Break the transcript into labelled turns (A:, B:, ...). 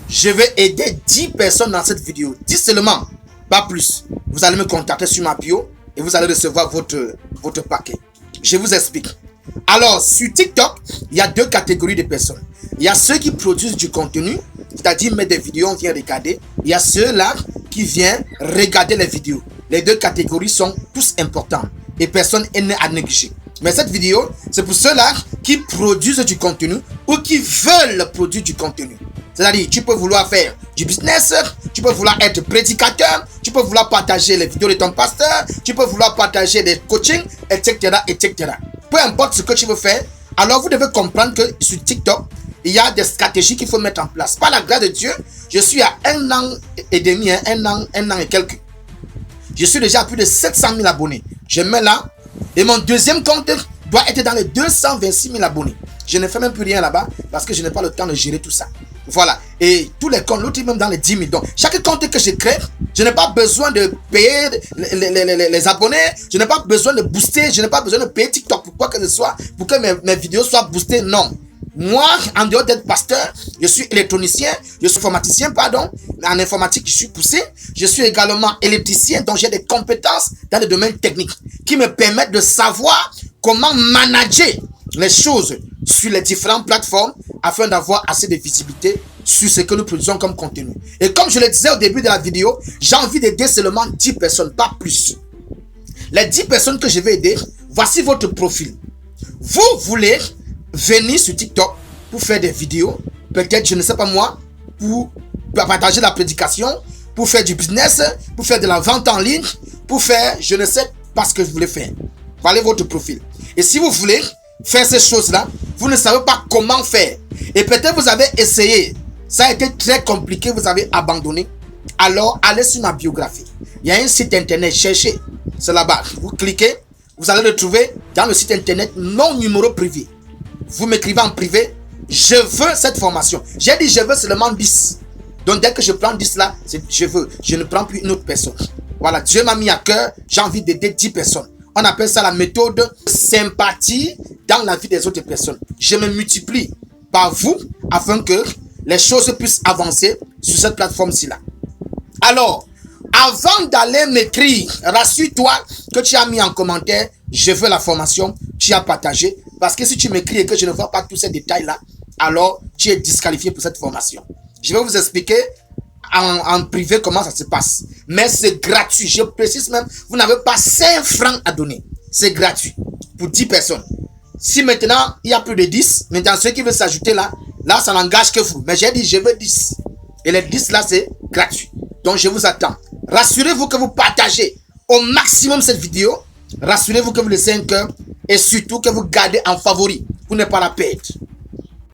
A: Je vais aider 10 personnes dans cette vidéo. 10 seulement, pas plus. Vous allez me contacter sur ma bio et vous allez recevoir votre paquet. Je vous explique. Alors, sur TikTok, il y a deux catégories de personnes. Il y a ceux qui produisent du contenu, c'est-à-dire mettre des vidéos, on vient regarder. Il y a ceux-là qui viennent regarder les vidéos. Les deux catégories sont tous importantes et personne n'est à négliger. Mais cette vidéo, c'est pour ceux-là qui produisent du contenu ou qui veulent produire du contenu. C'est-à-dire, tu peux vouloir faire du business, tu peux vouloir être prédicateur, tu peux vouloir partager les vidéos de ton pasteur, tu peux vouloir partager des coachings, etc., etc. Peu importe ce que tu veux faire, alors vous devez comprendre que sur TikTok, il y a des stratégies qu'il faut mettre en place. Par la grâce de Dieu, je suis à 1 an et demi, un an et quelques. Je suis déjà à plus de 700 000 abonnés. Je mets là, et mon deuxième compte doit être dans les 226 000 abonnés. Je ne fais même plus rien là-bas parce que je n'ai pas le temps de gérer tout ça. Voilà. Et tous les comptes, l'autre même dans les 10 000. Donc, chaque compte que je crée, je n'ai pas besoin de payer les abonnés. Je n'ai pas besoin de booster. Je n'ai pas besoin de payer TikTok pour quoi que ce soit, pour que mes vidéos soient boostées. Non. Moi, en dehors d'être pasteur, je suis électronicien, je suis informaticien, pardon. En informatique, je suis poussé. Je suis également électricien, donc j'ai des compétences dans le domaine technique qui me permettent de savoir comment manager les choses sur les différentes plateformes afin d'avoir assez de visibilité sur ce que nous produisons comme contenu. Et comme je le disais au début de la vidéo, j'ai envie d'aider seulement 10 personnes, pas plus. Les 10 personnes que je vais aider, voici votre profil. Vous voulez venir sur TikTok pour faire des vidéos, peut-être, je ne sais pas moi, pour partager la prédication, pour faire du business, pour faire de la vente en ligne, pour faire, je ne sais pas ce que vous voulez faire. Voilà votre profil. Et si vous voulez faire ces choses-là, vous ne savez pas comment faire. Et peut-être vous avez essayé, ça a été très compliqué, vous avez abandonné. Alors, allez sur ma biographie. Il y a un site internet, cherchez, c'est là-bas. Vous cliquez, vous allez le trouver dans le site internet, non numéro privé. Vous m'écrivez en privé, je veux cette formation. J'ai dit je veux seulement 10. Donc dès que je prends 10 là, je veux. Je ne prends plus une autre personne. Voilà, Dieu m'a mis à cœur, j'ai envie d'aider 10 personnes. On appelle ça la méthode sympathie dans la vie des autres personnes. Je me multiplie par vous afin que les choses puissent avancer sur cette plateforme-ci là. Alors, avant d'aller m'écrire, rassure-toi que tu as mis en commentaire, je veux la formation, tu as partagé. Parce que si tu m'écris et que je ne vois pas tous ces détails-là, alors tu es disqualifié pour cette formation. Je vais vous expliquer en privé comment ça se passe. Mais c'est gratuit. Je précise même, vous n'avez pas 5 francs à donner. C'est gratuit pour 10 personnes. Si maintenant, il y a plus de 10, maintenant ceux qui veulent s'ajouter là, ça n'engage que vous. Mais j'ai dit, je veux 10. Et les 10 là, c'est gratuit. Donc, je vous attends. Rassurez-vous que vous partagez au maximum cette vidéo. Rassurez-vous que vous laissez un cœur. Et surtout que vous gardez en favori pour ne pas la perdre.